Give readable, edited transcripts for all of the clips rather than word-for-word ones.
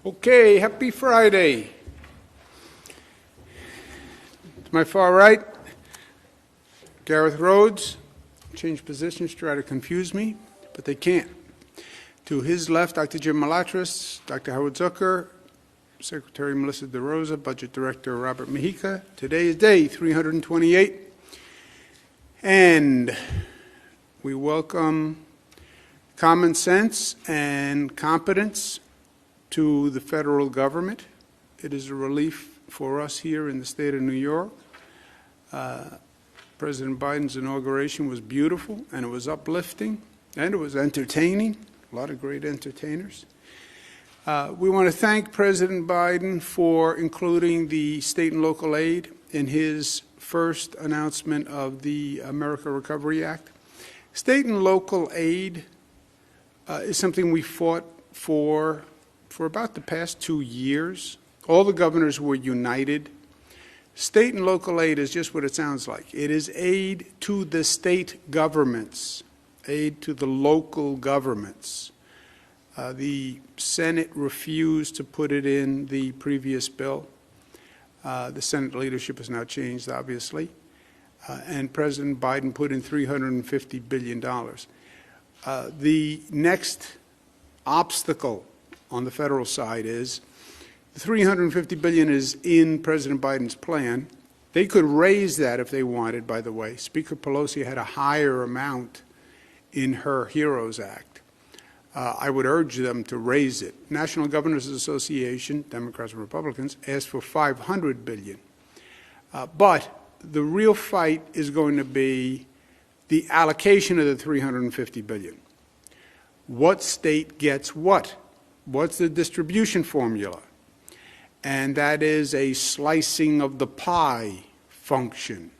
Okay, happy Friday. To my far right, Gareth Rhodes. Change positions, try to confuse me, but they can't. To his left, Dr. Jim Malatras, Dr. Howard Zucker, Secretary Melissa DeRosa, Budget Director Robert Mejica. Today is day 328, and we welcome common sense and competence to the federal government. It is a relief for us here in the state of New York. President Biden's inauguration was beautiful, and it was uplifting, and it was entertaining. A lot of great entertainers. We want to thank President Biden for including the state and local aid in his first announcement of the America Recovery Act. State and local aid is something we fought for about the past 2 years. All the governors were united. State and local aid is just what it sounds like. It is aid to the state governments, aid to the local governments. The Senate refused to put it in the previous bill. The Senate leadership has now changed, obviously. And President Biden put in $350 billion. The next obstacle on the federal side is the $350 billion is in President Biden's plan. They could raise that if they wanted, by the way. Speaker Pelosi had a higher amount in her HEROES Act. I would urge them to raise it. National Governors Association, Democrats and Republicans, asked for $500 billion. But the real fight is going to be the allocation of the $350 billion. What state gets what? What's the distribution formula? And that is a slicing of the pie function,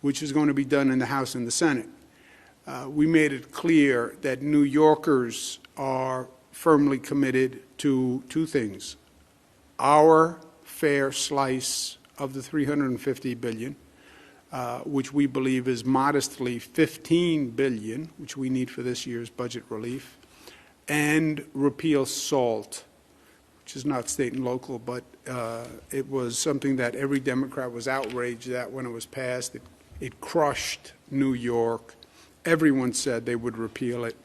which is going to be done in the House and the Senate. We made it clear that New Yorkers are firmly committed to two things: our fair slice of the $350 billion, which we believe is modestly $15 billion, which we need for this year's budget relief, and repeal SALT, which is not state and local, but it was something that every Democrat was outraged at when it was passed. It crushed New York. Everyone said they would repeal it.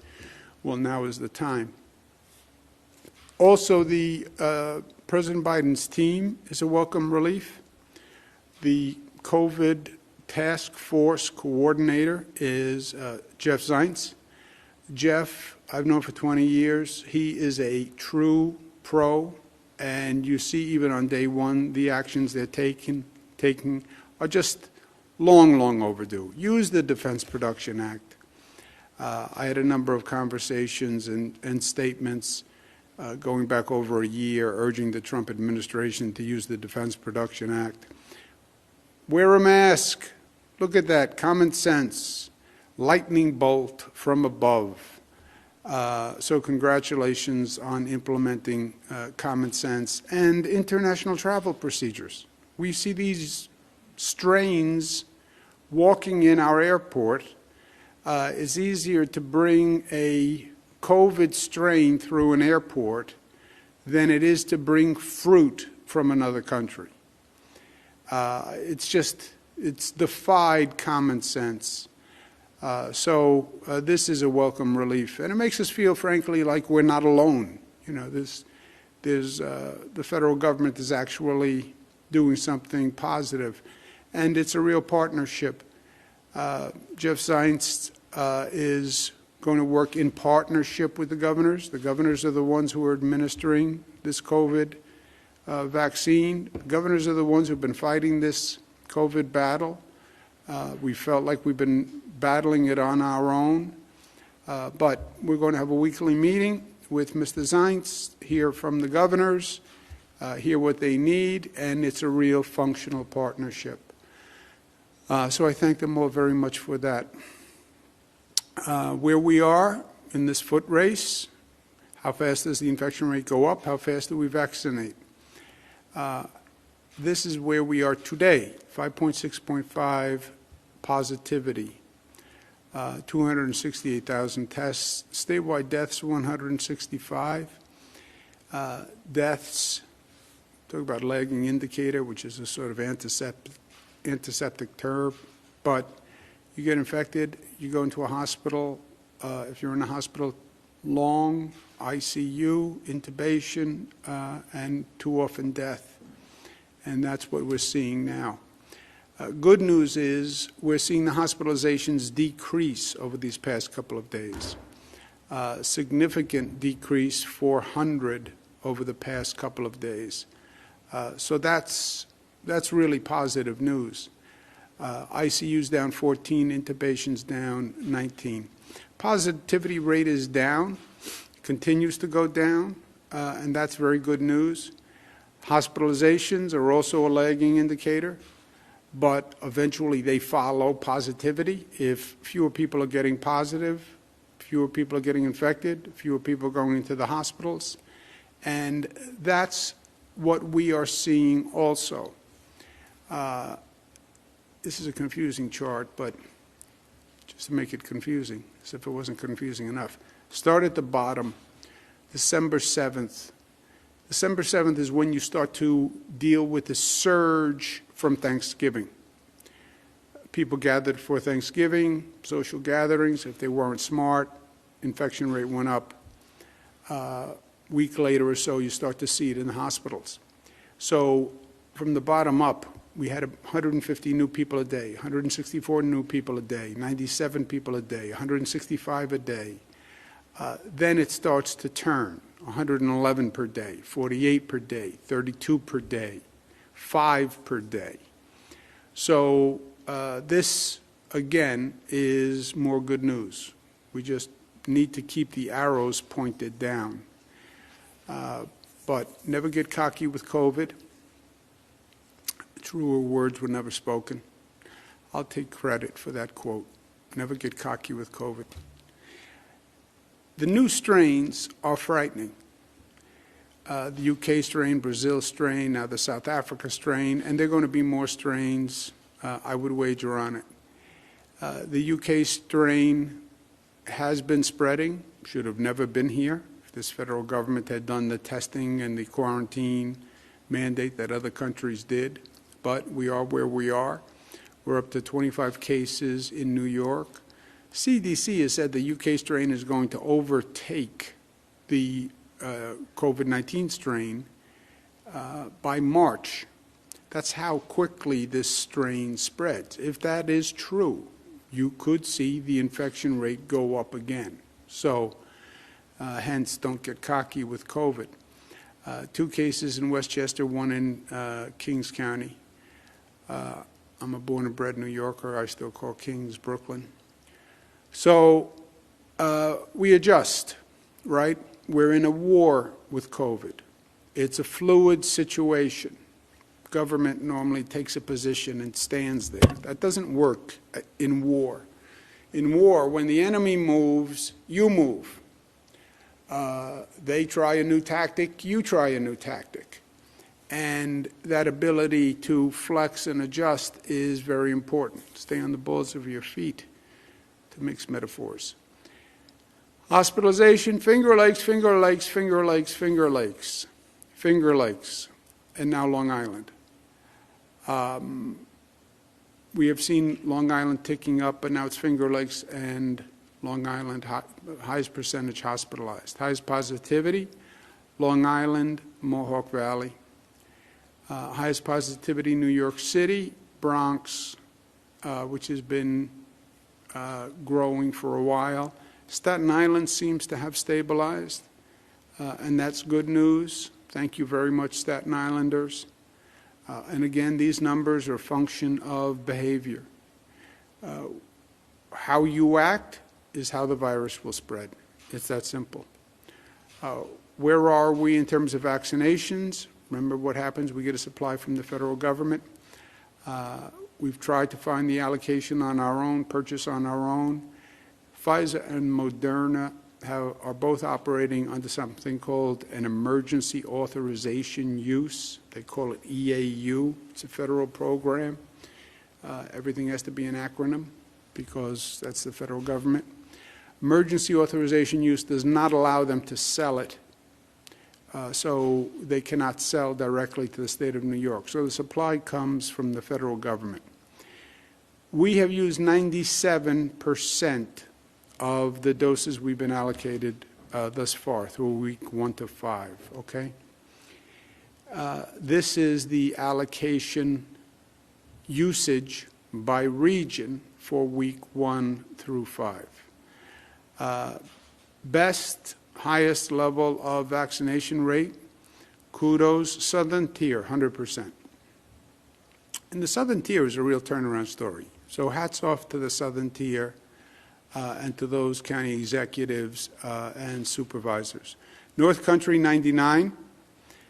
Well, now is the time. Also, the President Biden's team is a welcome relief. The COVID task force coordinator is Jeff Zients. Jeff, I've known for 20 years. He is a true pro, and you see even on day one the actions they're taking are just long overdue. Use the Defense Production Act. I had a number of conversations and statements going back over a year urging the Trump administration to use the Defense Production Act. Wear a mask. Look at that. Common sense. Lightning bolt from above. So congratulations on implementing common sense and international travel procedures. We see these strains walking in our airport. It's easier to bring a COVID strain through an airport than it is to bring fruit from another country. It's defied common sense. So this is a welcome relief, and it makes us feel, frankly, like we're not alone. You know, the federal government is actually doing something positive, and it's a real partnership. Jeff Zients is going to work in partnership with the governors. The governors are the ones who are administering this COVID vaccine. The governors are the ones who've been fighting this COVID battle. We felt like we've been battling it on our own, but we're going to have a weekly meeting with Mr. Zients, hear from the governors, hear what they need, and it's a real functional partnership. So I thank them all very much for that. Where we are in this foot race, how fast does the infection rate go up? How fast do we vaccinate? This is where we are today, 5.6.5 positivity, 268,000 tests, statewide deaths 165. Deaths, talk about lagging indicator, which is a sort of antiseptic term, but you get infected, you go into a hospital, if you're in a hospital, long ICU, intubation, and too often death. And that's what we're seeing now. Good news is we're seeing the hospitalizations decrease over these past couple of days. Significant decrease, 400 over the past couple of days. So that's really positive news. ICU's down 14, intubations down 19. Positivity rate is down, continues to go down, and that's very good news. Hospitalizations are also a lagging indicator, but eventually they follow positivity. If fewer people are getting positive, fewer people are getting infected, fewer people are going into the hospitals, and that's what we are seeing also. This is a confusing chart, but just to make it confusing, as if it wasn't confusing enough. Start at the bottom, December 7th. December 7th is when you start to deal with the surge from Thanksgiving. People gathered for Thanksgiving, social gatherings. If they weren't smart, infection rate went up. Week later or so, you start to see it in the hospitals. So from the bottom up, we had 150 new people a day, 164 new people a day, 97 people a day, 165 a day. Then it starts to turn, 111 per day, 48 per day, 32 per day, 5 per day. So this, again, is more good news. We just need to keep the arrows pointed down. But never get cocky with COVID. Truer words were never spoken. I'll take credit for that quote. Never get cocky with COVID. The new strains are frightening. The UK strain, Brazil strain, now the South Africa strain, and there are going to be more strains, I would wager on it. The UK strain has been spreading, should have never been here. If this federal government had done the testing and the quarantine mandate that other countries did. But we are where we are. We're up to 25 cases in New York. CDC has said the UK strain is going to overtake the COVID-19 strain by March. That's how quickly this strain spreads. If that is true, you could see the infection rate go up again. So hence, don't get cocky with COVID. 2 cases in Westchester, 1 in Kings County. I'm a born and bred New Yorker. I still call Kings Brooklyn. So we adjust, right? We're in a war with COVID. It's a fluid situation. Government normally takes a position and stands there. That doesn't work in war. In war, when the enemy moves, you move. They try a new tactic, you try a new tactic. And that ability to flex and adjust is very important. Stay on the balls of your feet, to mix metaphors. Hospitalization, Finger Lakes, Finger Lakes, Finger Lakes, Finger Lakes, Finger Lakes, and now Long Island. We have seen Long Island ticking up, but now it's Finger Lakes and Long Island, highest percentage hospitalized. Highest positivity, Long Island, Mohawk Valley. Highest positivity, New York City, Bronx, which has been growing for a while. Staten Island seems to have stabilized, and that's good news. Thank you very much, Staten Islanders. And again, these numbers are a function of behavior. How you act is how the virus will spread. It's that simple. Where are we in terms of vaccinations? Remember what happens, we get a supply from the federal government. We've tried to find the allocation on our own, purchase on our own. Pfizer and Moderna are both operating under something called an emergency authorization use. They call it EAU. It's a federal program. Everything has to be an acronym because that's the federal government. Emergency authorization use does not allow them to sell it so they cannot sell directly to the state of New York. So the supply comes from the federal government. We have used 97% of the doses we've been allocated thus far through week 1 to 5, okay? This is the allocation usage by region for week 1 through 5. Best, highest level of vaccination rate, kudos, Southern Tier, 100%. And the Southern Tier is a real turnaround story. So hats off to the Southern Tier and to those county executives and supervisors. North Country, 99.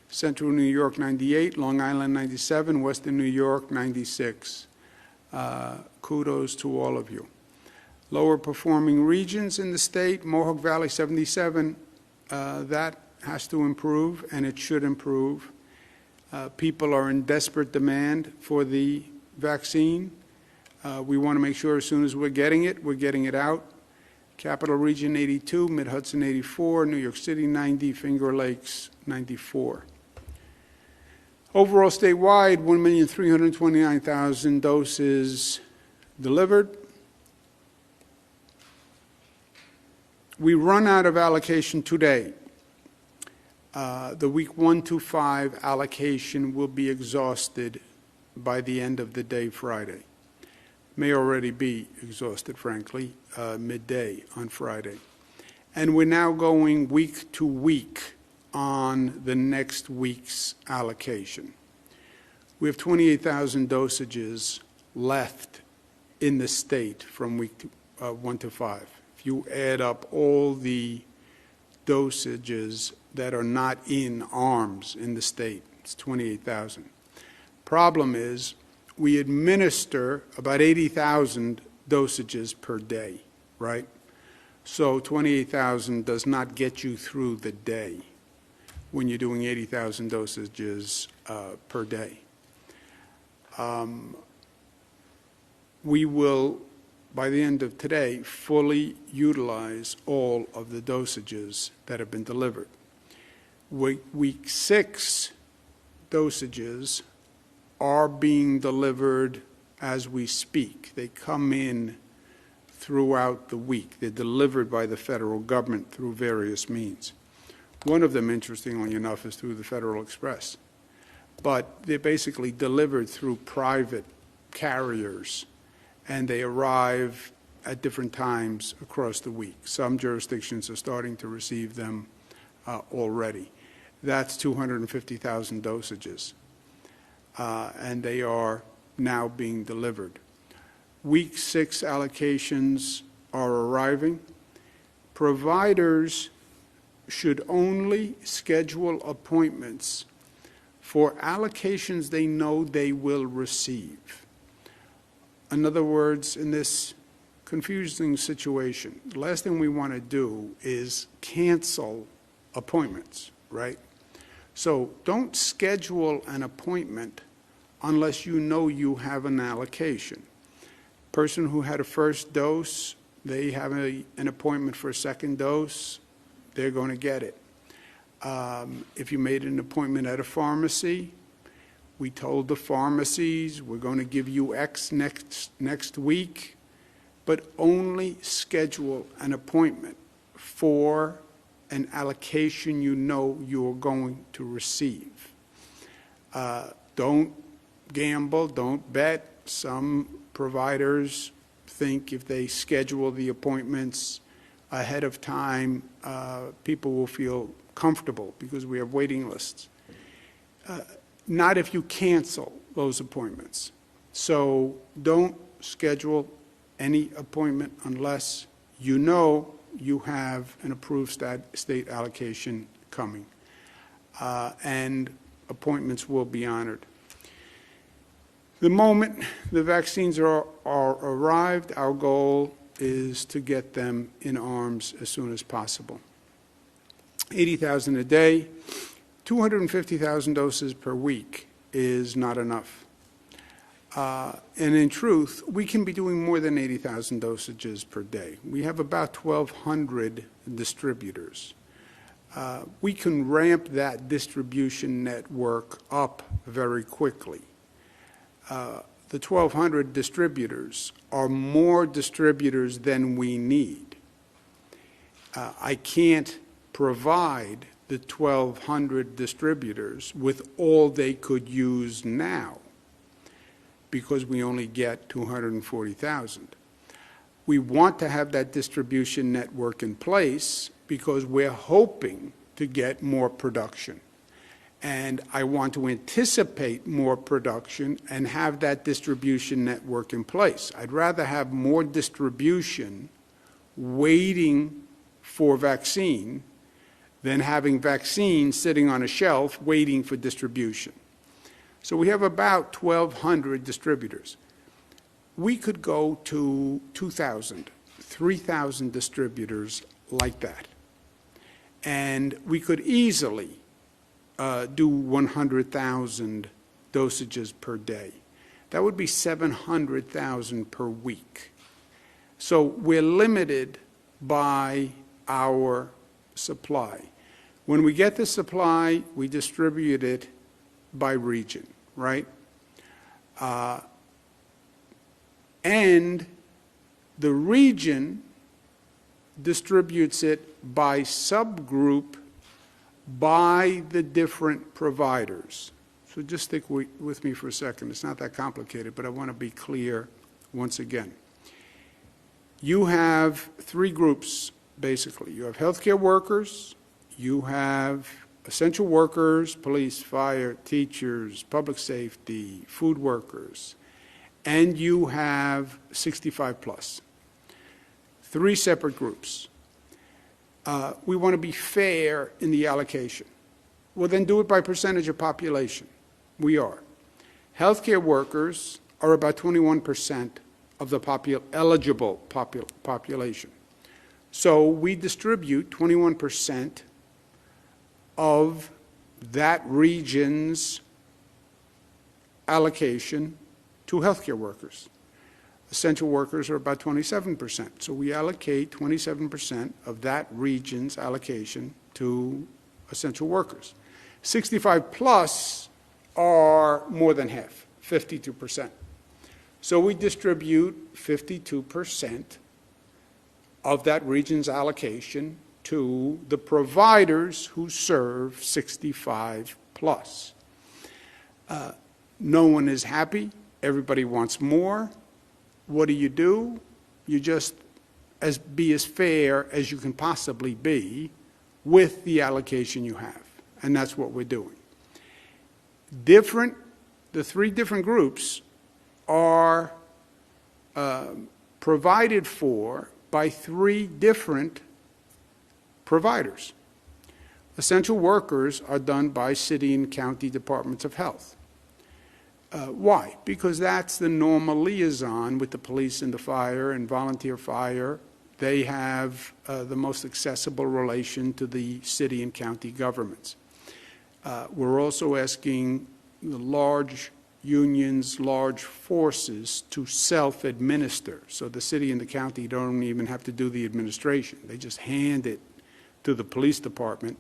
Central New York, 98. Long Island, 97. Western New York, 96. Kudos to all of you. Lower performing regions in the state, Mohawk Valley, 77. That has to improve, and it should improve. People are in desperate demand for the vaccine. We want to make sure as soon as we're getting it out. Capital Region, 82. Mid-Hudson, 84. New York City, 90. Finger Lakes, 94. Overall statewide, 1,329,000 doses delivered. We run out of allocation today. The week 1 to 5 allocation will be exhausted by the end of the day Friday. May already be exhausted, frankly, midday on Friday. And we're now going week to week on the next week's allocation. We have 28,000 dosages left in the state from week 1 to 5. If you add up all the dosages that are not in arms in the state, it's 28,000. Problem is, we administer about 80,000 dosages per day, right? So 28,000 does not get you through the day when you're doing 80,000 dosages per day. We will, by the end of today, fully utilize all of the dosages that have been delivered. Week 6 dosages are being delivered as we speak. They come in throughout the week. They're delivered by the federal government through various means. One of them, interestingly enough, is through the Federal Express. But they're basically delivered through private carriers, and they arrive at different times across the week. Some jurisdictions are starting to receive them already. That's 250,000 dosages, and they are now being delivered. Week 6 allocations are arriving. Providers should only schedule appointments for allocations they know they will receive. In other words, in this confusing situation, the last thing we want to do is cancel appointments, right? So don't schedule an appointment unless you know you have an allocation. Person who had a first dose, they have an appointment for a second dose, they're going to get it. If you made an appointment at a pharmacy, we told the pharmacies, we're going to give you X next week, but only schedule an appointment for an allocation you know you're going to receive. Don't gamble, don't bet. Some providers think if they schedule the appointments ahead of time, people will feel comfortable because we have waiting lists. Not if you cancel those appointments. So don't schedule any appointment unless you know you have an approved state allocation coming, and appointments will be honored. The moment the vaccines are arrived, our goal is to get them in arms as soon as possible. 80,000 a day, 250,000 doses per week is not enough. And in truth, we can be doing more than 80,000 dosages per day. We have about 1,200 distributors. we can ramp that distribution network up very quickly. The 1,200 distributors are more distributors than we need. I can't provide the 1,200 distributors with all they could use now because we only get 240,000. We want to have that distribution network in place because we're hoping to get more production. And I want to anticipate more production and have that distribution network in place. I'd rather have more distribution waiting for vaccine than having vaccine sitting on a shelf waiting for distribution. So we have about 1,200 distributors. We could go to 2,000, 3,000 distributors like that. And we could easily do 100,000 dosages per day. That would be 700,000 per week. So we're limited by our supply. When we get the supply, we distribute it by region, right? And the region distributes it by subgroup by the different providers. So just stick with me for a second. It's not that complicated, but I want to be clear once again. You have three groups, basically. You have healthcare workers, you have essential workers, police, fire, teachers, public safety, food workers, and you have 65 plus. Three separate groups. We want to be fair in the allocation. Well, then do it by percentage of population. We are. Healthcare workers are about 21% of the eligible population. So we distribute 21% of that region's allocation to healthcare workers. Essential workers are about 27%. So we allocate 27% of that region's allocation to essential workers. 65 plus are more than half, 52%. So we distribute 52% of that region's allocation to the providers who serve 65 plus. No one is happy. Everybody wants more. What do? You just be as fair as you can possibly be with the allocation you have. And that's what we're doing. The three different groups are provided for by three different providers. Essential workers are done by city and county departments of health. Why? Because that's the normal liaison with the police and the fire and volunteer fire. They have the most accessible relation to the city and county governments. We're also asking the large unions, large forces to self-administer. So the city and the county don't even have to do the administration. They just hand it to the police department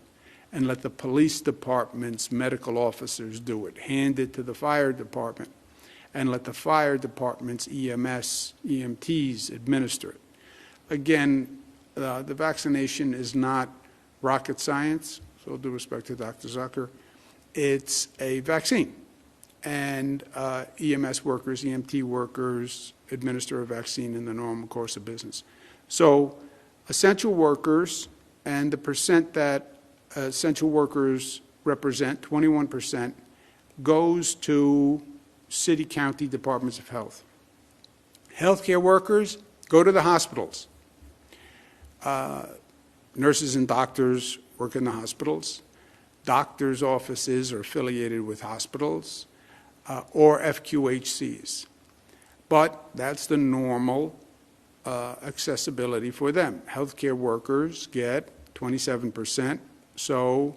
and let the police department's medical officers do it. Hand it to the fire department and let the fire department's EMTs administer it. Again, the vaccination is not rocket science, so with due respect to Dr. Zucker. It's a vaccine. And EMS workers, EMT workers administer a vaccine in the normal course of business. So essential workers and the percent that essential workers represent, 21%, goes to city, county departments of health. Healthcare workers go to the hospitals. Nurses and doctors work in the hospitals. Doctors' offices are affiliated with hospitals or FQHCs. But that's the normal accessibility for them. Healthcare workers get 27%. So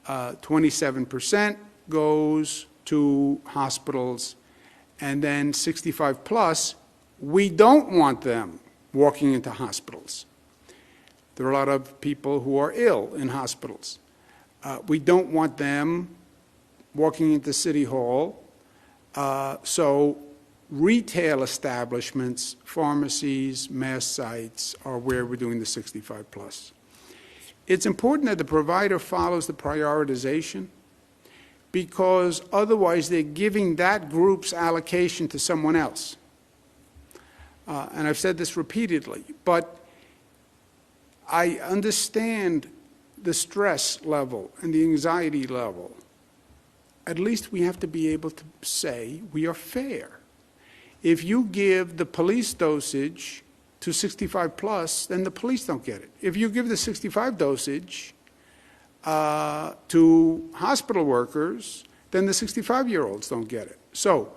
27% goes to hospitals, and then 65 plus, we don't want them walking into hospitals. There are a lot of people who are ill in hospitals. We don't want them walking into City Hall. So retail establishments, pharmacies, mass sites are where we're doing the 65 plus. It's important that the provider follows the prioritization, because otherwise they're giving that group's allocation to someone else. And I've said this repeatedly, but I understand the stress level and the anxiety level. At least we have to be able to say we are fair. If you give the police dosage to 65 plus, then the police don't get it. If you give the 65 dosage to hospital workers, then the 65-year-olds don't get it. So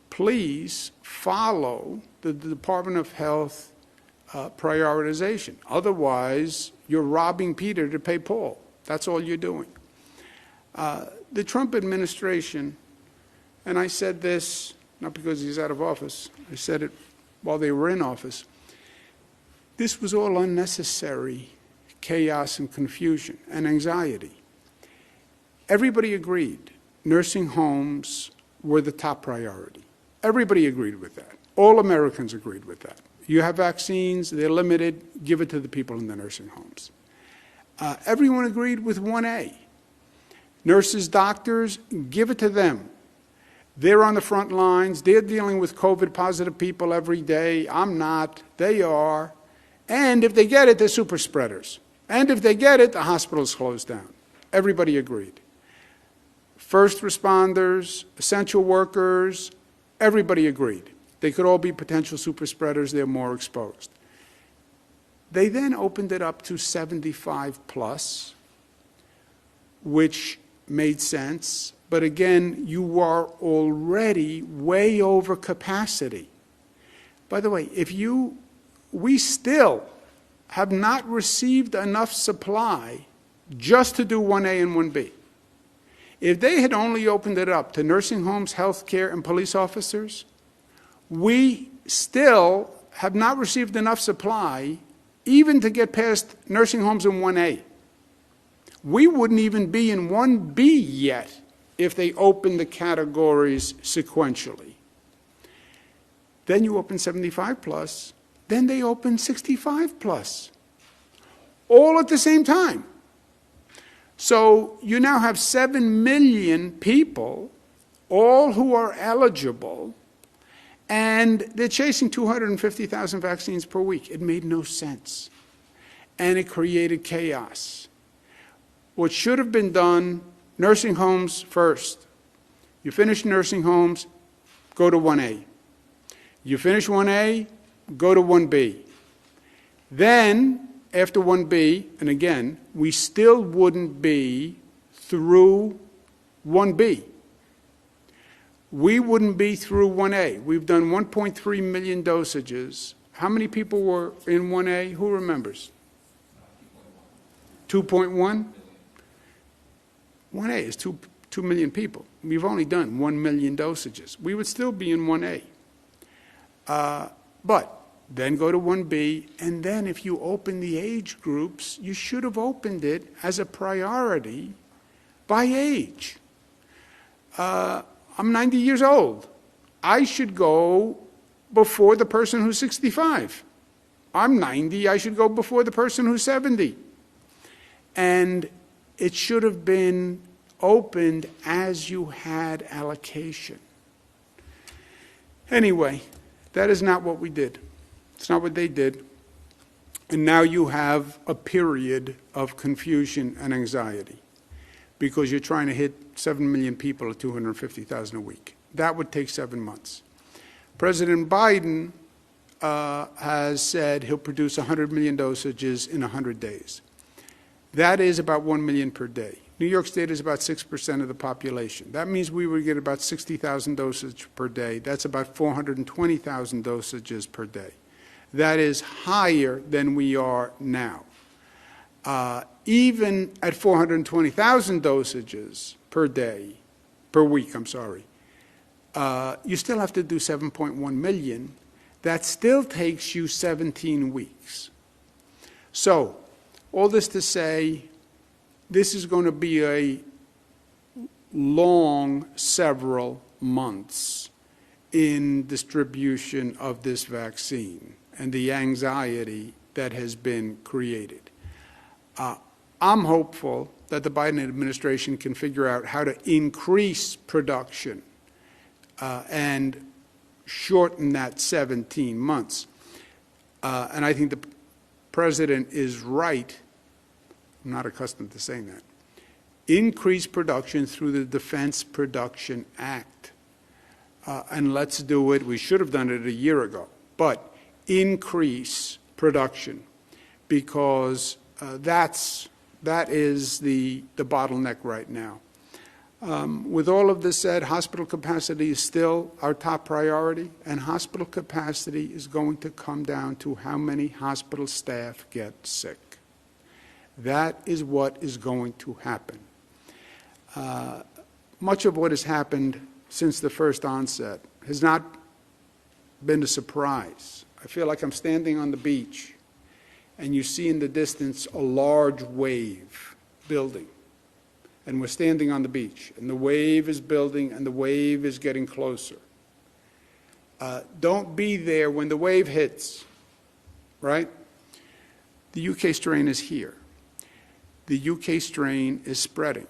please follow the Department of Health prioritization. Otherwise, you're robbing Peter to pay Paul. That's all you're doing. The Trump administration, and I said this not because he's out of office, I said it while they were in office, this was all unnecessary chaos and confusion and anxiety. Everybody agreed nursing homes were the top priority. Everybody agreed with that. All Americans agreed with that. You have vaccines, they're limited, give it to the people in the nursing homes. Everyone agreed with 1A. Nurses, doctors, give it to them. They're on the front lines. They're dealing with COVID-positive people every day. I'm not. They are. And if they get it, they're super spreaders. And if they get it, the hospitals close down. Everybody agreed. First responders, essential workers, everybody agreed. They could all be potential super spreaders. They're more exposed. They then opened it up to 75 plus, which made sense. But again, you are already way over capacity. By the way, we still have not received enough supply just to do 1A and 1B. If they had only opened it up to nursing homes, healthcare, and police officers, we still have not received enough supply even to get past nursing homes in 1A. We wouldn't even be in 1B yet if they opened the categories sequentially. Then you open 75 plus, then they open 65 plus, all at the same time. So you now have 7 million people, all who are eligible, and they're chasing 250,000 vaccines per week. It made no sense, and it created chaos. What should have been done, nursing homes first. You finish nursing homes, go to 1A. You finish 1A, go to 1B. Then, after 1B, and again, we still wouldn't be through 1B. We wouldn't be through 1A. We've done 1.3 million dosages. How many people were in 1A? Who remembers? 2.1? 1A is 2 million people. We've only done 1 million dosages. We would still be in 1A. But then go to 1B, and then if you open the age groups, you should have opened it as a priority by age. I'm 90 years old. I should go before the person who's 65. I'm 90. I should go before the person who's 70. And it should have been opened as you had allocation. Anyway, that is not what we did. It's not what they did. And now you have a period of confusion and anxiety because you're trying to hit 7 million people at 250,000 a week. That would take 7 months. President Biden has said he'll produce 100 million dosages in 100 days. That is about 1 million per day. New York State is about 6% of the population. That means we would get about 60,000 dosages per day. That's about 420,000 dosages per day. That is higher than we are now. Even at 420,000 dosages per day, per week, I'm sorry, you still have to do 7.1 million. That still takes you 17 weeks. So All this to say, this is going to be a long several months in distribution of this vaccine and the anxiety that has been created. I'm hopeful that the Biden administration can figure out how to increase production and shorten that 17 months. And I think the president is right. I'm not accustomed to saying that. Increase production through the Defense Production Act. And let's do it. We should have done it a year ago. But increase production, because that is the bottleneck right now. With all of this said, hospital capacity is still our top priority, and hospital capacity is going to come down to how many hospital staff get sick. That is what is going to happen. Much of what has happened since the first onset has not been a surprise. I feel like I'm standing on the beach, and you see in the distance a large wave building. And we're standing on the beach, and the wave is building, and the wave is getting closer. Don't be there when the wave hits, right? The UK strain is here. The UK strain is spreading.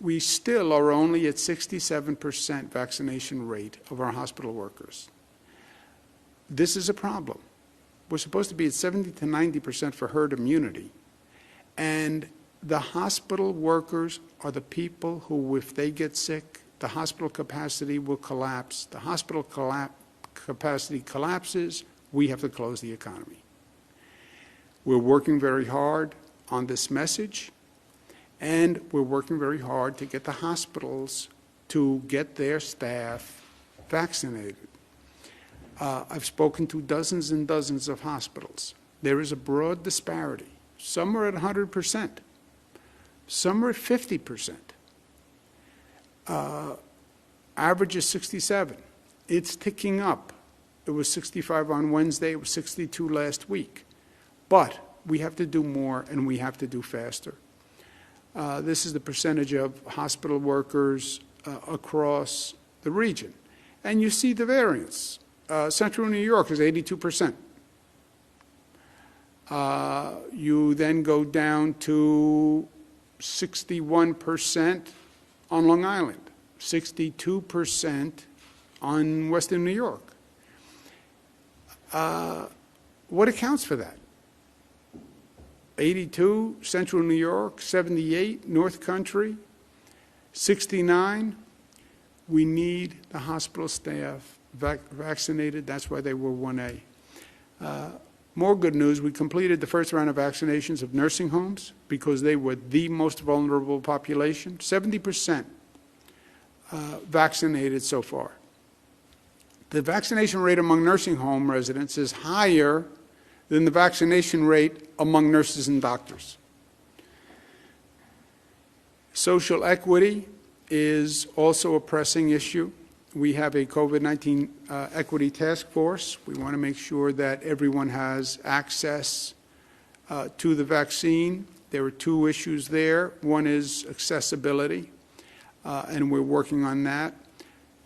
We still are only at 67% vaccination rate of our hospital workers. This is a problem. We're supposed to be at 70 to 90% for herd immunity. And the hospital workers are the people who, if they get sick, the hospital capacity will collapse. The hospital capacity collapses, we have to close the economy. We're working very hard on this message, and we're working very hard to get the hospitals to get their staff vaccinated. I've spoken to dozens and dozens of hospitals. There is a broad disparity. Some are at 100%. Some are at 50%. Average is 67. It's ticking up. It was 65 on Wednesday. It was 62 last week. But we have to do more, and we have to do faster. This is the percentage of hospital workers across the region. And you see the variance. Central New York is 82%. You then go down to 61% on Long Island, 62% on Western New York. What accounts for that? 82, Central New York, 78, North Country, 69. We need the hospital staff vaccinated. That's why they were 1A. More good news, we completed the first round of vaccinations of nursing homes because they were the most vulnerable population. 70% vaccinated so far. The vaccination rate among nursing home residents is higher than the vaccination rate among nurses and doctors. Social equity is also a pressing issue. We have a COVID-19 equity task force. We want to make sure that everyone has access to the vaccine. There are two issues there. One is accessibility, and we're working on that.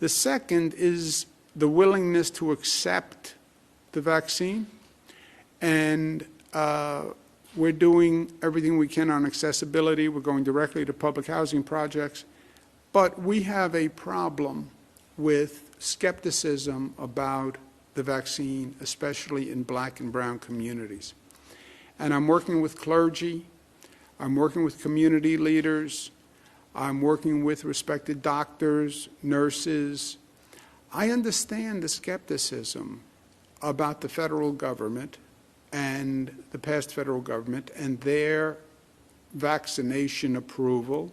The second is the willingness to accept the vaccine, and we're doing everything we can on accessibility. We're going directly to public housing projects, but we have a problem with skepticism about the vaccine, especially in black and brown communities. And I'm working with clergy, I'm working with community leaders, I'm working with respected doctors, nurses. I understand the skepticism about the federal government and the past federal government and their vaccination approval.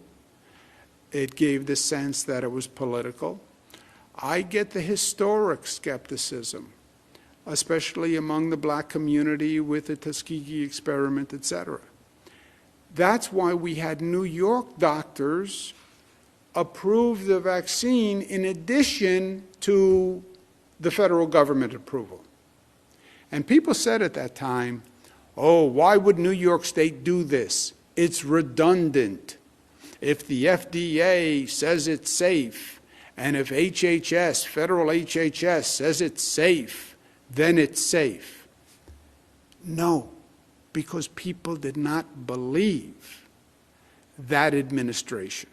It gave the sense that it was political. I get the historic skepticism, especially among the black community with the Tuskegee experiment, etc. That's why we had New York doctors approve the vaccine in addition to the federal government approval. And people said at that time, Oh, why would New York State do this? It's redundant. If the FDA says it's safe, and if HHS, federal HHS, says it's safe, then it's safe. No, because people did not believe that administration,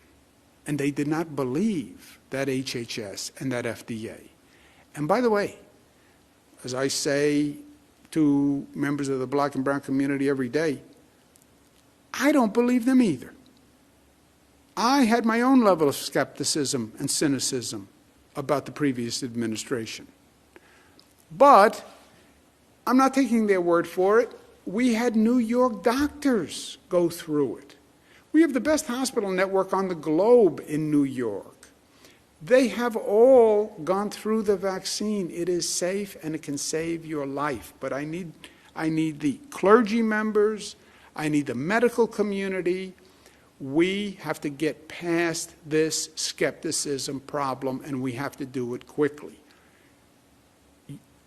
and they did not believe that HHS and that FDA. And by the way, as I say to members of the black and brown community every day, I don't believe them either. I had my own level of skepticism and cynicism about the previous administration. But I'm not taking their word for it. We had New York doctors go through it. We have the best hospital network on the globe in New York. They have all gone through the vaccine. It is safe and it can save your life. But I need the clergy members, I need the medical community. We have to get past this skepticism problem, and we have to do it quickly.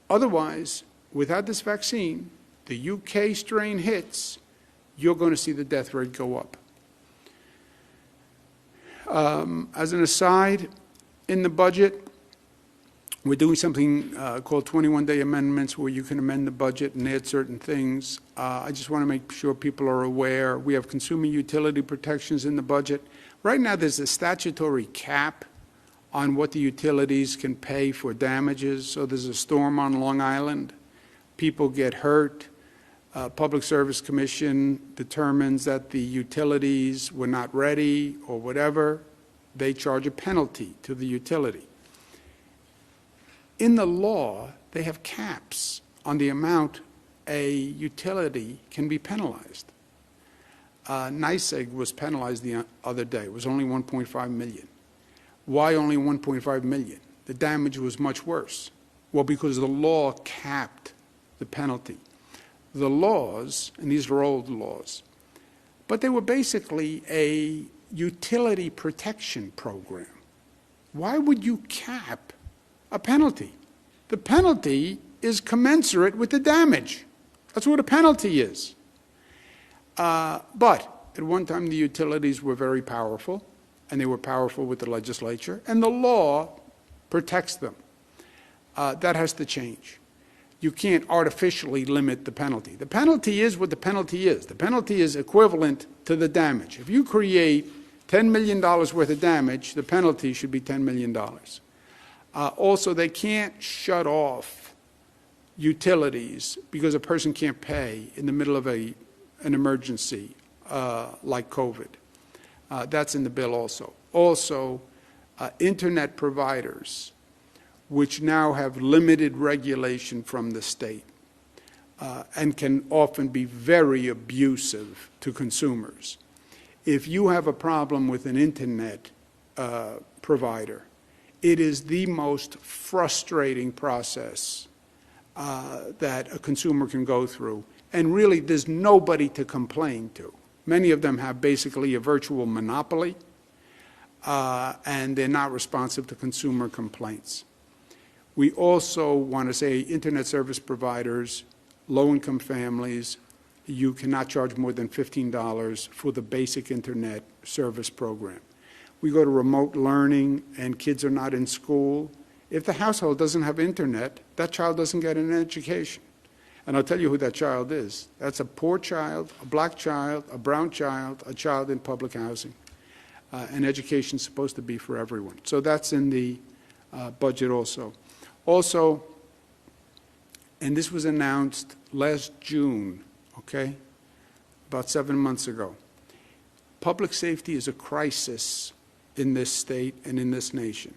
Otherwise, without this vaccine, the UK strain hits, you're going to see the death rate go up. As an aside, in the budget, we're doing something called 21-day amendments, where you can amend the budget and add certain things. I just want to make sure people are aware. We have consumer utility protections in the budget. Right now, there's a statutory cap on what the utilities can pay for damages. So there's a storm on Long Island. People get hurt. Public Service Commission determines that the utilities were not ready or whatever. They charge a penalty to the utility. In the law, they have caps on the amount a utility can be penalized. NYSEG was penalized the other day. It was only $1.5 million. Why only $1.5 million? The damage was much worse. Well, because the law capped the penalty. The laws, and these are old laws, but they were basically a utility protection program. Why would you cap a penalty? The penalty is commensurate with the damage. That's what a penalty is. But at one time, the utilities were very powerful, and they were powerful with the legislature, and the law protects them. That has to change. You can't artificially limit the penalty. The penalty is what the penalty is. The penalty is equivalent to the damage. If you create $10 million worth of damage, the penalty should be $10 million. Also, they can't shut off utilities because a person can't pay in the middle of an emergency like COVID. That's in the bill also. Also, internet providers, which now have limited regulation from the state and can often be very abusive to consumers. If you have a problem with an internet provider, it is the most frustrating process that a consumer can go through. And really, there's nobody to complain to. Many of them have basically a virtual monopoly, and they're not responsive to consumer complaints. We also want to say internet service providers, low-income families, you cannot charge more than $15 for the basic internet service program. We go to remote learning and kids are not in school. If the household doesn't have internet, that child doesn't get an education. And I'll tell you who that child is. That's a poor child, a black child, a brown child, a child in public housing. And education is supposed to be for everyone. So that's in the budget also. Also, and this was announced last June, okay, about 7 months ago, public safety is a crisis in this state and in this nation.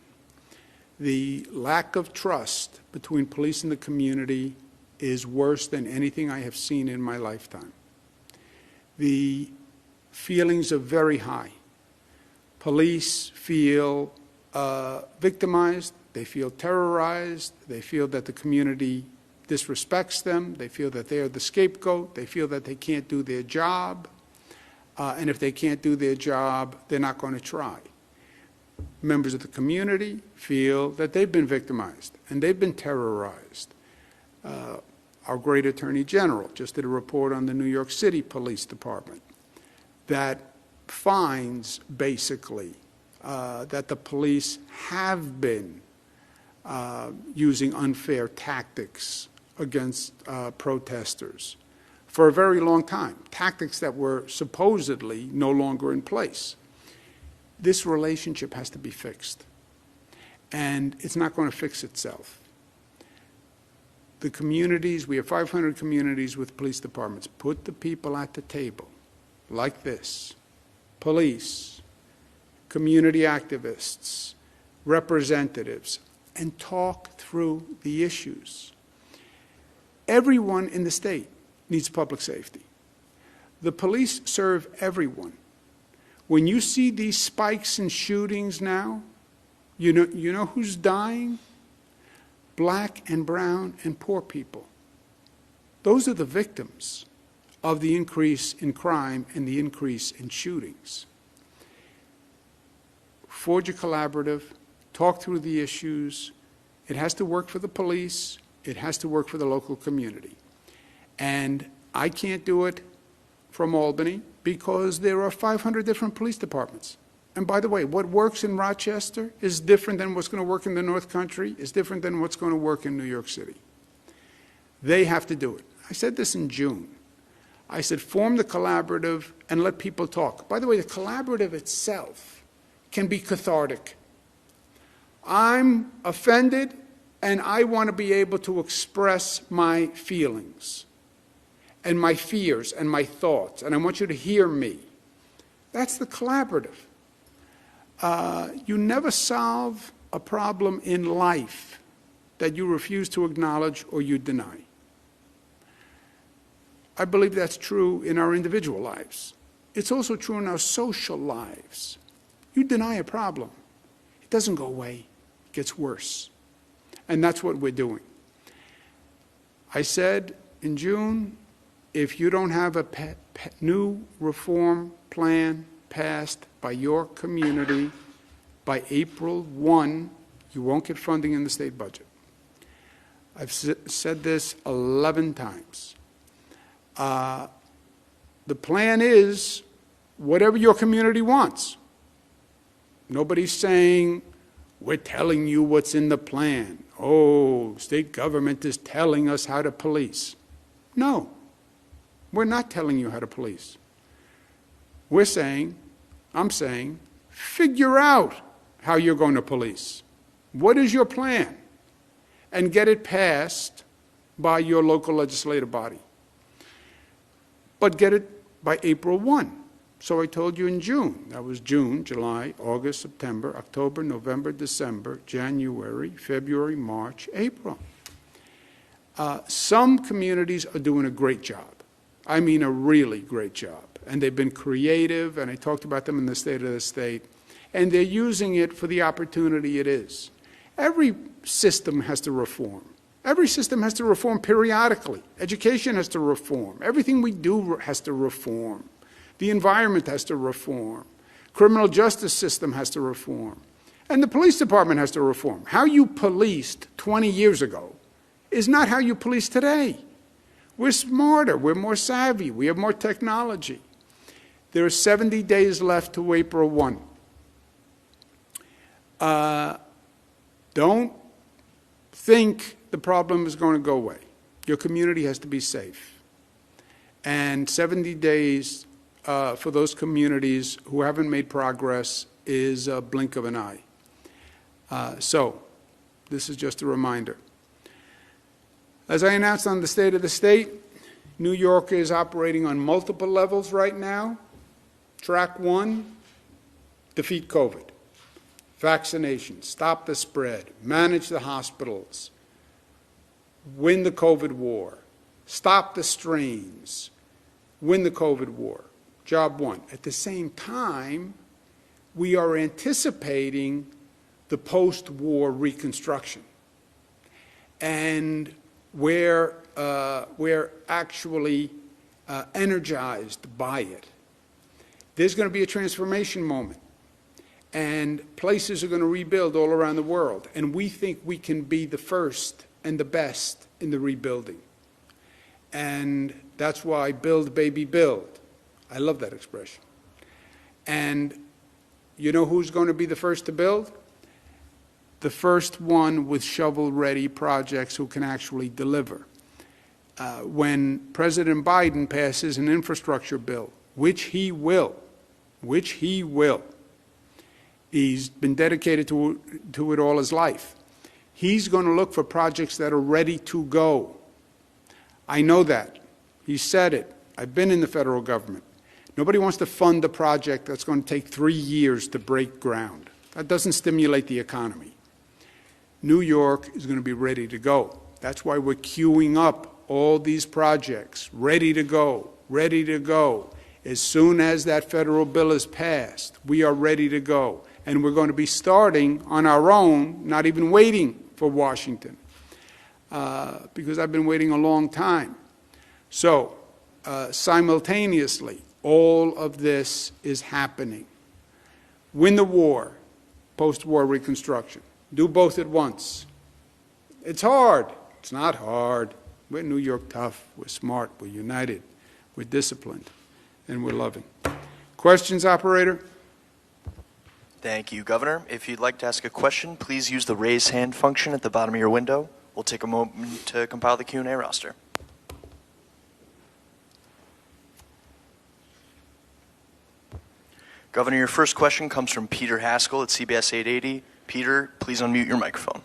The lack of trust between police and the community is worse than anything I have seen in my lifetime. The feelings are very high. Police feel victimized, they feel terrorized, they feel that the community disrespects them, they feel that they are the scapegoat, they feel that they can't do their job, and if they can't do their job, they're not going to try. Members of the community feel that they've been victimized and they've been terrorized. Our great Attorney General just did a report on the New York City Police Department that finds, basically, that the police have been using unfair tactics against protesters for a very long time, tactics that were supposedly no longer in place. This relationship has to be fixed, and it's not going to fix itself. The communities, we have 500 communities with police departments. Put the people at the table, like this: police, community activists, representatives, and talk through the issues. Everyone in the state needs public safety. The police serve everyone. When you see these spikes in shootings now, you know who's dying? Black and brown and poor people. Those are the victims of the increase in crime and the increase in shootings. Forge a collaborative, talk through the issues. It has to work for the police. It has to work for the local community. And I can't do it from Albany because there are 500 different police departments. And by the way, what works in Rochester is different than what's going to work in the North Country, is different than what's going to work in New York City. They have to do it. I said this in June. I said, form the collaborative and let people talk. By the way, the collaborative itself can be cathartic. I'm offended, and I want to be able to express my feelings and my fears and my thoughts, and I want you to hear me. That's the collaborative. You never solve a problem in life that you refuse to acknowledge or you deny. I believe that's true in our individual lives. It's also true in our social lives. You deny a problem, it doesn't go away, it gets worse. And that's what we're doing. I said in June, if you don't have a new reform plan passed by your community by April 1, you won't get funding in the state budget. I've said this 11 times. The plan is whatever your community wants. Nobody's saying, we're telling you what's in the plan. Oh, state government is telling us how to police. No, we're not telling you how to police. We're saying, I'm saying, figure out how you're going to police. What is your plan? And get it passed by your local legislative body. But get it by April 1. So I told you in June. That was June, July, August, September, October, November, December, January, February, March, April. Some communities are doing a great job. I mean a really great job. And they've been creative, and I talked about them in the State of the State, and they're using it for the opportunity it is. Every system has to reform. Every system has to reform periodically. Education has to reform. Everything we do has to reform. The environment has to reform. Criminal justice system has to reform. And the police department has to reform. How you policed 20 years ago is not how you police today. We're smarter. We're more savvy. We have more technology. There are 70 days left to April 1. Don't think the problem is going to go away. Your community has to be safe. And 70 days for those communities who haven't made progress is a blink of an eye. So this is just a reminder. As I announced on the State of the State, New York is operating on multiple levels right now. Track 1, defeat COVID. Vaccination, stop the spread, manage the hospitals, win the COVID war, stop the strains, win the COVID war. Job 1. At the same time, we are anticipating the post-war reconstruction. And we're actually energized by it. There's going to be a transformation moment. And places are going to rebuild all around the world. And we think we can be the first and the best in the rebuilding. And that's why build, baby, build. I love that expression. And you know who's going to be the first to build? The first one with shovel-ready projects who can actually deliver. When President Biden passes an infrastructure bill, which he will, he's been dedicated to it all his life. He's going to look for projects that are ready to go. I know that. He said it. I've been in the federal government. Nobody wants to fund a project that's going to take 3 years to break ground. That doesn't stimulate the economy. New York is going to be ready to go. That's why we're queuing up all these projects, ready to go, ready to go. As soon as that federal bill is passed, we are ready to go. And we're going to be starting on our own, not even waiting for Washington, because I've been waiting a long time. So, simultaneously, all of this is happening. Win the war, post-war reconstruction. Do both at once. It's hard. It's not hard. We're New York tough. We're smart. We're united. We're disciplined. And we're loving. Questions, operator? Thank you, Governor. If you'd like to ask a question, please use the raise hand function at the bottom of your window. We'll take a moment to compile the Q&A roster. Governor, your first question comes from Peter Haskell at CBS 880. Peter, please unmute your microphone.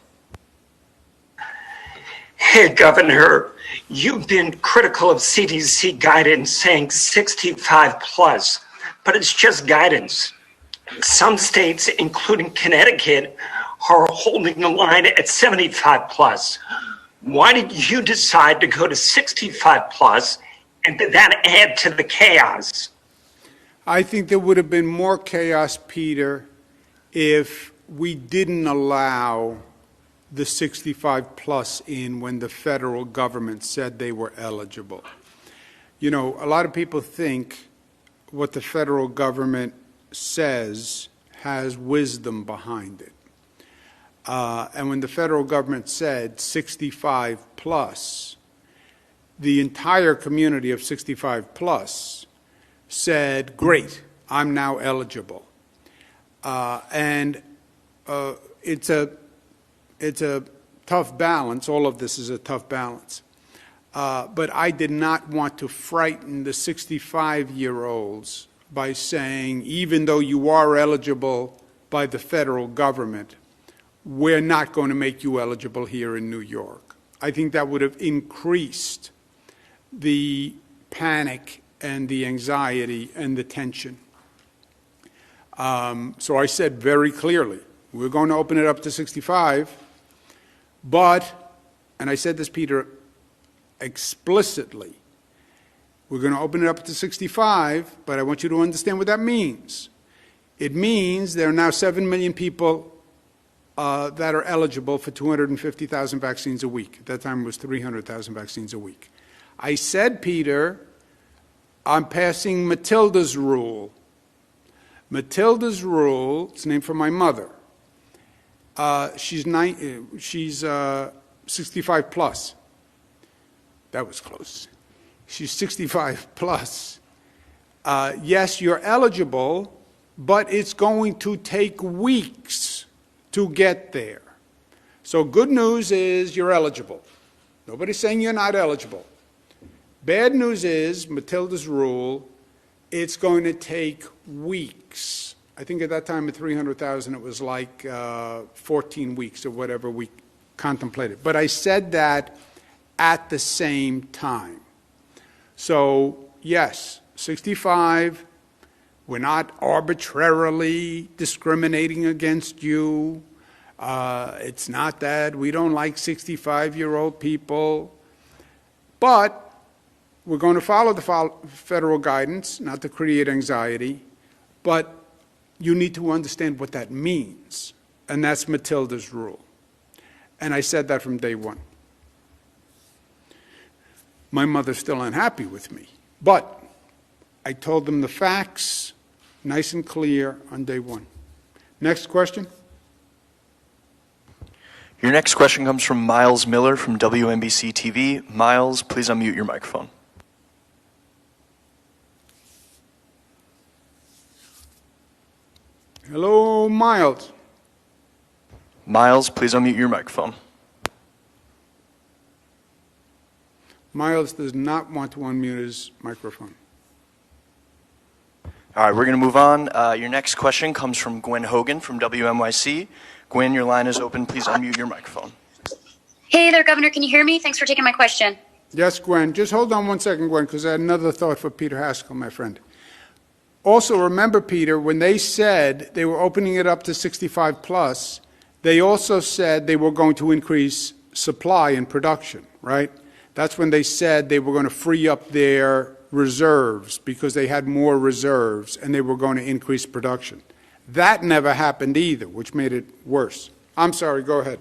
Hey, Governor, you've been critical of CDC guidance saying 65 plus, but it's just guidance. Some states, including Connecticut, are holding the line at 75 plus. Why did you decide to go to 65 plus, and did that add to the chaos? I think there would have been more chaos, Peter, if we didn't allow the 65 plus in when the federal government said they were eligible. You know, a lot of people think what the federal government says has wisdom behind it. And when the federal government said 65 plus, the entire community of 65 plus said, great, I'm now eligible. It's a tough balance. All of this is a tough balance. But I did not want to frighten the 65-year-olds by saying, even though you are eligible by the federal government, we're not going to make you eligible here in New York. I think that would have increased the panic and the anxiety and the tension. So I said very clearly, we're going to open it up to 65, but, and I said this, Peter, explicitly, we're going to open it up to 65, but I want you to understand what that means. It means there are now 7 million people that are eligible for 250,000 vaccines a week. At that time, it was 300,000 vaccines a week. I said, Peter, I'm passing Matilda's rule. Matilda's rule, it's named for my mother. She's 65 plus. That was close. She's 65 plus. Yes, you're eligible, but it's going to take weeks to get there. So good news is you're eligible. Nobody's saying you're not eligible. Bad news is, Matilda's rule, it's going to take weeks. I think at that time at 300,000 it was like 14 weeks or whatever we contemplated. But I said that at the same time. So yes, 65, we're not arbitrarily discriminating against you. It's not that we don't like 65-year-old people. But we're going to follow the federal guidance, not to create anxiety, but you need to understand what that means, and that's Matilda's rule. And I said that from day one. My mother's still unhappy with me, but I told them the facts, nice and clear on day one. Next question. Your next question comes from Miles Miller from WNBC TV. Miles, please unmute your microphone. Hello, Miles. Miles, please unmute your microphone. Miles does not want to unmute his microphone. All right, we're going to move on. Your next question comes from Gwen Hogan from WNYC. Gwen, your line is open. Please unmute your microphone. Hey there, Governor. Can you hear me? Thanks for taking my question. Yes, Gwen. Just hold on 1 second, Gwen, because I had another thought for Peter Haskell, my friend. Also, remember, Peter, when they said they were opening it up to 65 plus, they also said they were going to increase supply and production, right? That's when they said they were going to free up their reserves because they had more reserves and they were going to increase production. That never happened either, which made it worse. I'm sorry, go ahead.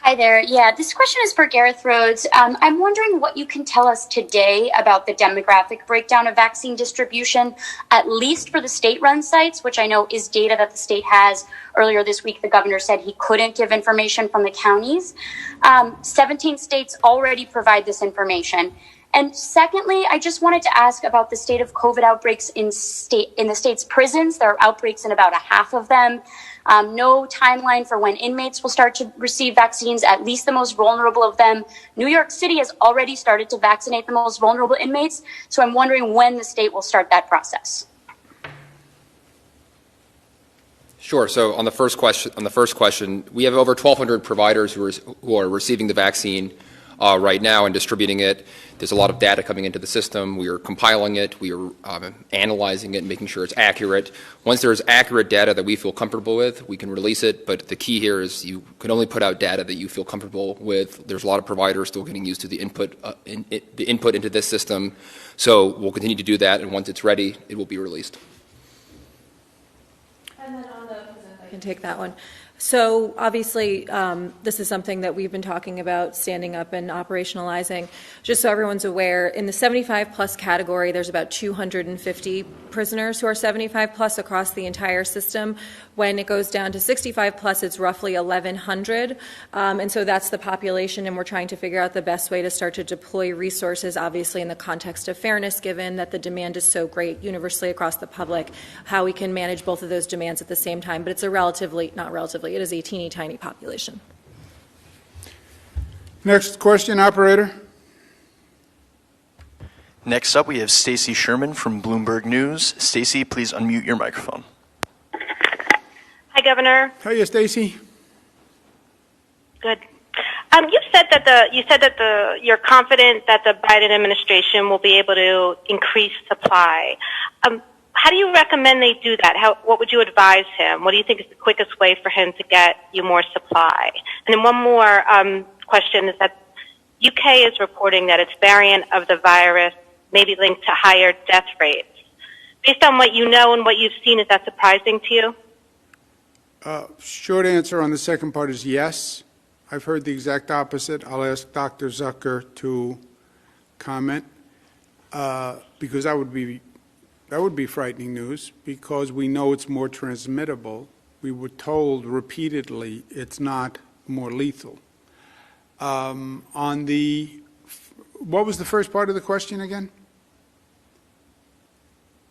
Hi there. Yeah, this question is for Gareth Rhodes. I'm wondering what you can tell us today about the demographic breakdown of vaccine distribution, at least for the state-run sites, which I know is data that the state has. Earlier this week, the governor said he couldn't give information from the counties. 17 states already provide this information. And secondly, I just wanted to ask about the state of COVID outbreaks in the state's prisons. There are outbreaks in about a half of them. No timeline for when inmates will start to receive vaccines, at least the most vulnerable of them. New York City has already started to vaccinate the most vulnerable inmates, so I'm wondering when the state will start that process. Sure. So on the first question, we have over 1,200 providers who are receiving the vaccine right now and distributing it. There's a lot of data coming into the system. We are compiling it. We are analyzing it and making sure it's accurate. Once there's accurate data that we feel comfortable with, we can release it. But the key here is you can only put out data that you feel comfortable with. There's a lot of providers still getting used to the input into this system. So we'll continue to do that. And once it's ready, it will be released. And then on the, I can take that one. So obviously, this is something that we've been talking about standing up and operationalizing. Just so everyone's aware, in the 75 plus category, there's about 250 prisoners who are 75 plus across the entire system. When it goes down to 65 plus, it's roughly 1,100. And so that's the population, and we're trying to figure out the best way to start to deploy resources, obviously in the context of fairness, given that the demand is so great universally across the public, how we can manage both of those demands at the same time. But it's it is a teeny tiny population. Next question, operator. Next up, we have Stacy Sherman from Bloomberg News. Stacy, please unmute your microphone. Hi, Governor. Hiya, Stacy. Good. You said that you're confident that the Biden administration will be able to increase supply. How do you recommend they do that? What would you advise him? What do you think is the quickest way for him to get you more supply? And then one more question is that UK is reporting that its variant of the virus may be linked to higher death rates. Based on what you know and what you've seen, is that surprising to you? Short answer on the second part is yes. I've heard the exact opposite. I'll ask Dr. Zucker to comment because that would be frightening news because we know it's more transmittable. We were told repeatedly it's not more lethal. What was the first part of the question again?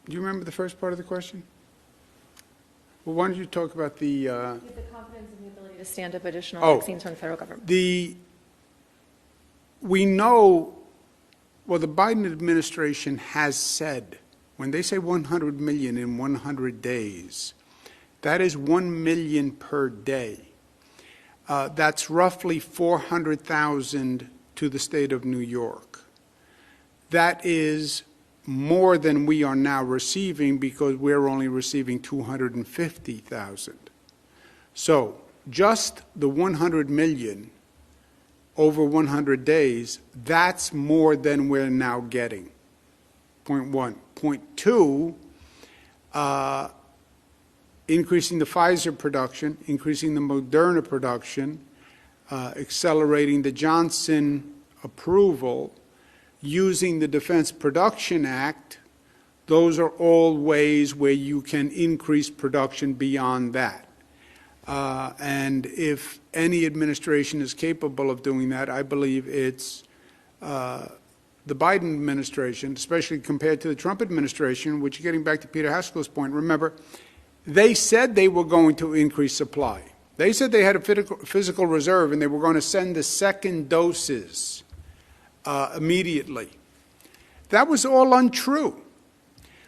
Do you remember the first part of the question? Well, why don't you talk about the confidence in the ability to stand up additional vaccines from the federal government. We know, well, the Biden administration has said, when they say 100 million in 100 days, that is 1 million per day. That's roughly 400,000 to the state of New York. That is more than we are now receiving because we're only receiving 250,000. So just the 100 million over 100 days, that's more than we're now getting. Point one. Point two, increasing the Pfizer production, increasing the Moderna production, accelerating the Johnson approval, using the Defense Production Act, those are all ways where you can increase production beyond that. And if any administration is capable of doing that, I believe it's the Biden administration, especially compared to the Trump administration, which, getting back to Peter Haskell's point, remember, they said they were going to increase supply. They said they had a physical reserve and they were going to send the second doses immediately. That was all untrue.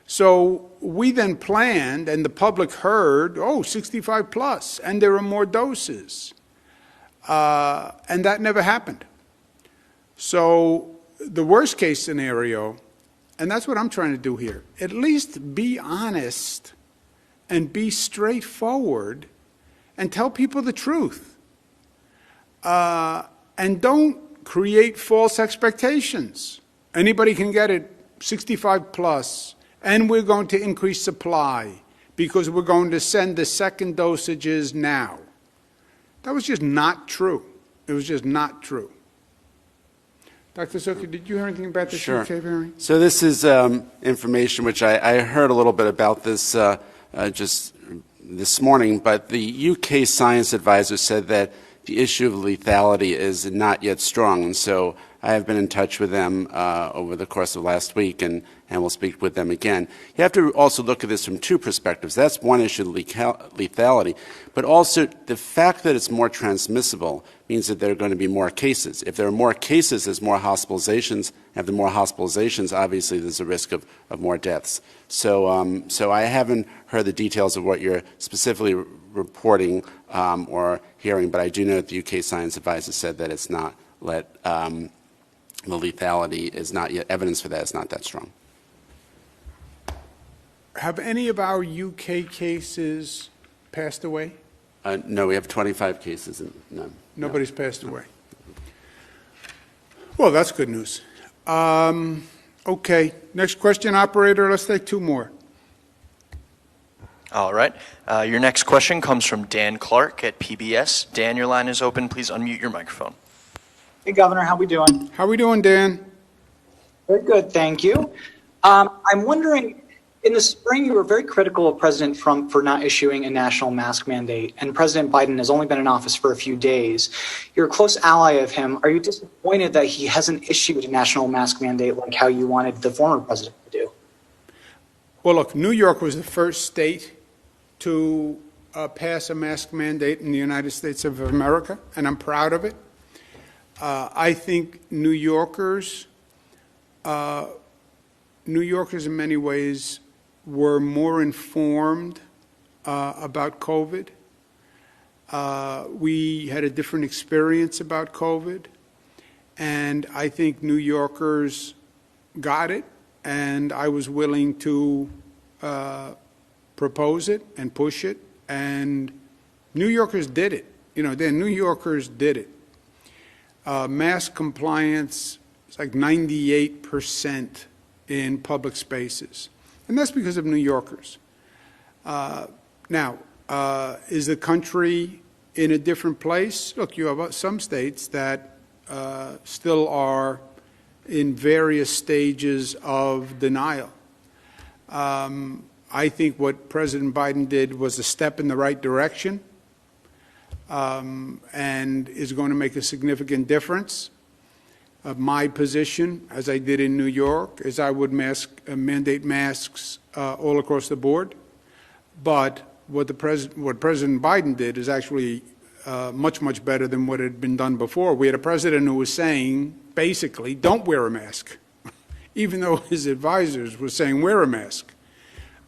So we then planned, and the public heard, 65 plus, and there are more doses. And that never happened. So the worst case scenario, and that's what I'm trying to do here, at least be honest and be straightforward and tell people the truth. And don't create false expectations. Anybody can get it 65 plus, and we're going to increase supply because we're going to send the second dosages now. That was just not true. It was just not true. Dr. Zucker, did you hear anything about this Sure. UK variant? So this is information which I heard a little bit about this just this morning, but the UK science advisor said that the issue of lethality is not yet strong, and so I have been in touch with them over the course of last week, and we'll speak with them again. You have to also look at this from two perspectives. That's one issue, lethality, but also the fact that it's more transmissible means that there are going to be more cases. If there are more cases, there's more hospitalizations. If there are more hospitalizations, obviously there's a risk of more deaths. So, so I haven't heard the details of what you're specifically reporting or hearing, but I do know that the UK science advisor said that it's not the lethality is not yet, evidence for that is not that strong. Have any of our UK cases passed away? No, we have 25 cases and none. Nobody's passed away. Well, that's good news. Okay, next question, operator. Let's take two more. All right. Your next question comes from Dan Clark at PBS. Dan, your line is open. Please unmute your microphone. Hey, Governor, how we doing? How we doing, Dan? Very good, thank you. I'm wondering, in the spring, you were very critical of President Trump for not issuing a national mask mandate, and President Biden has only been in office for a few days. You're a close ally of him. Are you disappointed that he hasn't issued a national mask mandate like how you wanted the former president to do? Well, look, New York was the first state to pass a mask mandate in the United States of America, and I'm proud of it. I think New Yorkers in many ways were more informed about COVID. We had a different experience about COVID, and I think New Yorkers got it, and I was willing to propose it and push it, and New Yorkers did it. You know, the New Yorkers did it. Mask compliance is like 98% in public spaces. And that's because of New Yorkers. Now, is the country in a different place? Look, you have some states that still are in various stages of denial. I think what President Biden did was a step in the right direction. And is going to make a significant difference. My position, as I did in New York, is I would mandate masks all across the board. But what President Biden did is actually much, much better than what had been done before. We had a president who was saying, basically, don't wear a mask, even though his advisors were saying wear a mask.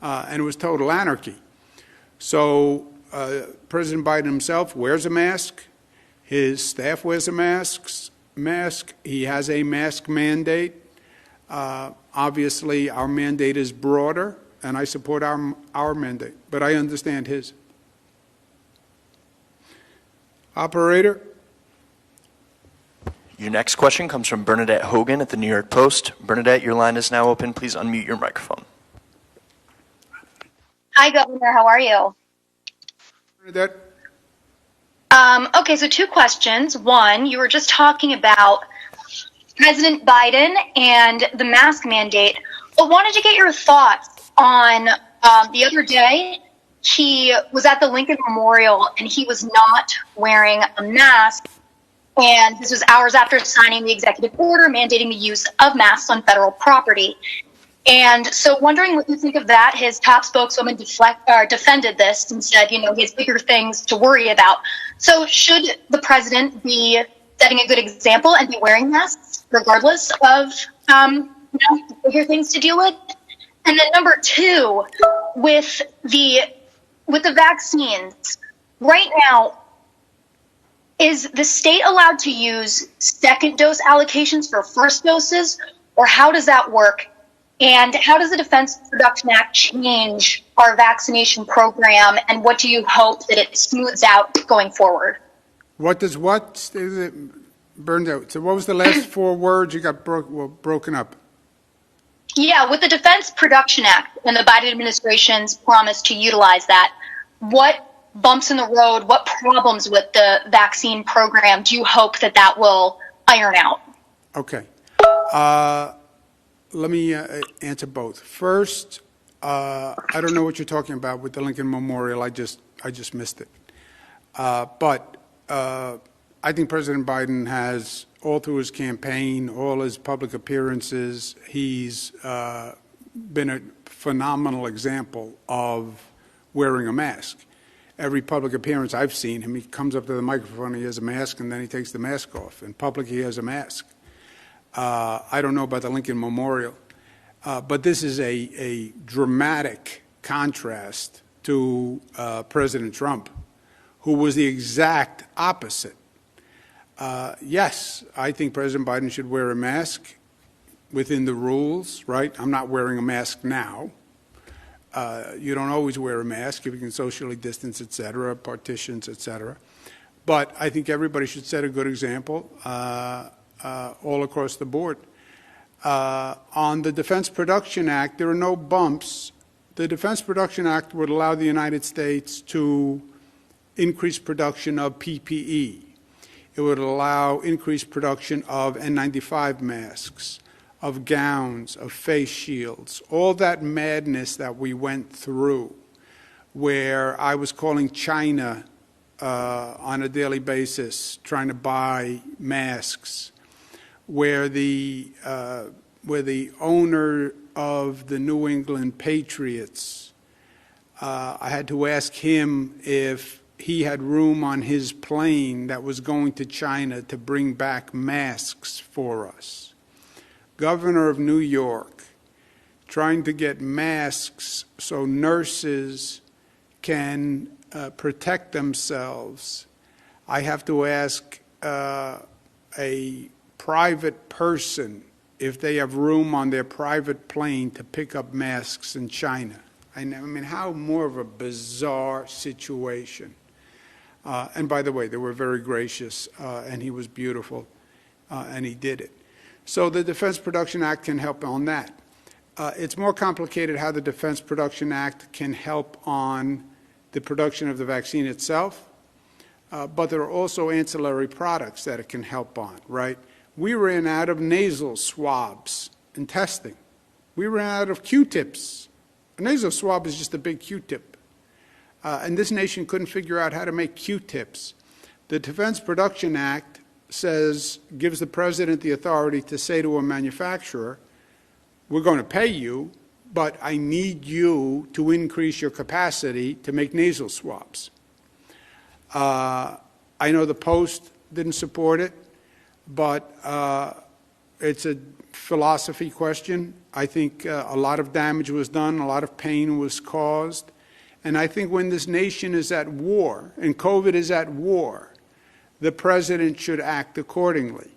And it was total anarchy. So President Biden himself wears a mask. His staff wears a mask. He has a mask mandate. Obviously, our mandate is broader, and I support our mandate, but I understand his. Operator? Your next question comes from Bernadette Hogan at the New York Post. Bernadette, your line is now open. Please unmute your microphone. Hi, Governor. How are you? Bernadette? Okay, so two questions. One, you were just talking about President Biden and the mask mandate, but wanted to get your thoughts on the other day, he was at the Lincoln Memorial and he was not wearing a mask. And this was hours after signing the executive order mandating the use of masks on federal property. And so wondering what you think of that. His top spokeswoman defended this and said, he has bigger things to worry about. So should the president be setting a good example and be wearing masks regardless of bigger things to deal with? And then number two, with the vaccines, right now, is the state allowed to use second dose allocations for first doses, or how does that work? And how does the Defense Production Act change our vaccination program, and what do you hope that it smooths out going forward? What does what? Burned out. So what was the last four words? You got broken up. Yeah, with the Defense Production Act and the Biden administration's promise to utilize that, what bumps in the road, what problems with the vaccine program do you hope that will iron out? Okay. Let me answer both. First, I don't know what you're talking about with the Lincoln Memorial. I just missed it. But I think President Biden has, all through his campaign, all his public appearances, he's been a phenomenal example of wearing a mask. Every public appearance I've seen him, he comes up to the microphone, he has a mask, and then he takes the mask off. In public, he has a mask. I don't know about the Lincoln Memorial, but this is a dramatic contrast to President Trump, who was the exact opposite. Yes, I think President Biden should wear a mask within the rules, right? I'm not wearing a mask now. You don't always wear a mask if you can socially distance, et cetera, partitions, et cetera. But I think everybody should set a good example all across the board. On the Defense Production Act, there are no bumps. The Defense Production Act would allow the United States to increase production of PPE. It would allow increased production of N95 masks, of gowns, of face shields, all that madness that we went through, where I was calling China on a daily basis, trying to buy masks, where the owner of the New England Patriots, I had to ask him if he had room on his plane that was going to China to bring back masks for us. Governor of New York, trying to get masks so nurses can protect themselves. I have to ask a private person if they have room on their private plane to pick up masks in China. I mean, how more of a bizarre situation. And by the way, they were very gracious, and he was beautiful, and he did it. So the Defense Production Act can help on that. It's more complicated how the Defense Production Act can help on the production of the vaccine itself, but there are also ancillary products that it can help on, right? We ran out of nasal swabs in testing. We ran out of Q-tips. A nasal swab is just a big Q-tip. And this nation couldn't figure out how to make Q-tips. The Defense Production Act gives the president the authority to say to a manufacturer, we're going to pay you, but I need you to increase your capacity to make nasal swabs. I know the Post didn't support it, but it's a philosophy question. I think a lot of damage was done, a lot of pain was caused, and I think when this nation is at war, and COVID is at war, the president should act accordingly.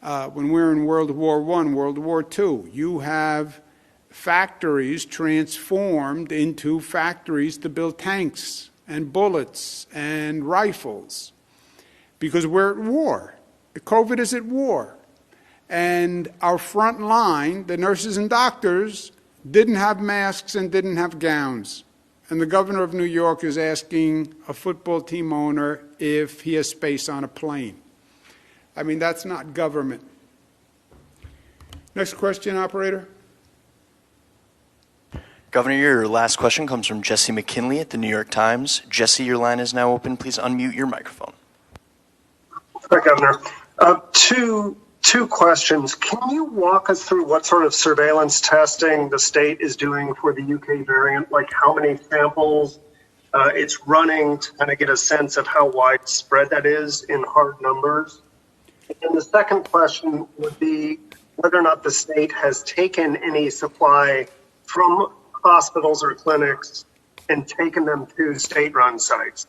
When we're in World War I, World War II, you have factories transformed into factories to build tanks and bullets and rifles because we're at war. COVID is at war. And our front line, the nurses and doctors, didn't have masks and didn't have gowns. And the governor of New York is asking a football team owner if he has space on a plane. I mean, that's not government. Next question, operator. Governor, your last question comes from Jesse McKinley at the New York Times. Jesse, your line is now open. Please unmute your microphone. Hi, Governor. Two questions. Can you walk us through what sort of surveillance testing the state is doing for the UK variant? Like how many samples it's running to kind of get a sense of how widespread that is in hard numbers? And the second question would be whether or not the state has taken any supply from hospitals or clinics and taken them to state-run sites.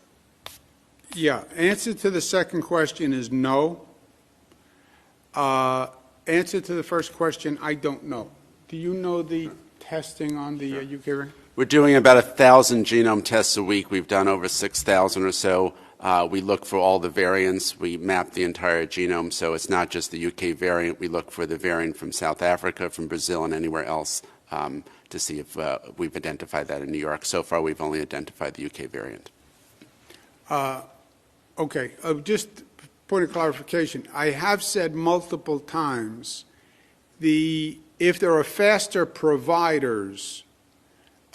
Yeah, answer to the second question is no. Answer to the first question, I don't know. Do you know the testing on the UK variant? We're doing about 1,000 genome tests a week. We've done over 6,000 or so. We look for all the variants. We map the entire genome, so it's not just the UK variant. We look for the variant from South Africa, from Brazil, and anywhere else to see if we've identified that in New York. So far, we've only identified the UK variant. Okay, just point of clarification. I have said multiple times, if there are faster providers,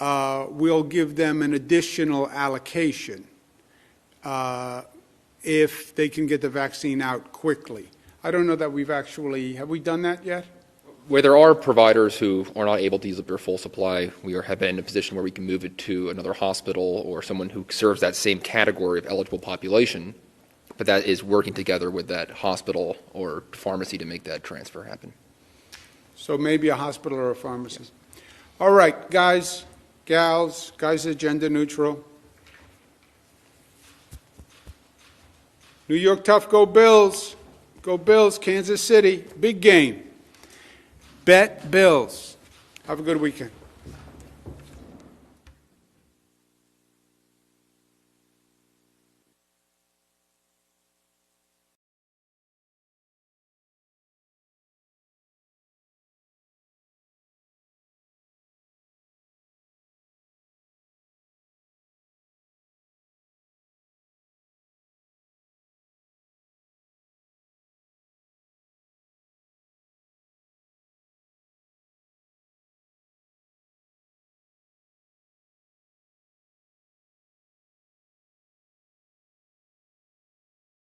we'll give them an additional allocation if they can get the vaccine out quickly. I don't know that have we done that yet? Where there are providers who are not able to use up their full supply, we have been in a position where we can move it to another hospital or someone who serves that same category of eligible population, but that is working together with that hospital or pharmacy to make that transfer happen. So maybe a hospital or a pharmacy. Yes. All right, guys, gals, guys are gender neutral. New York tough, go Bills. Go Bills, Kansas City, big game. Bet Bills. Have a good weekend.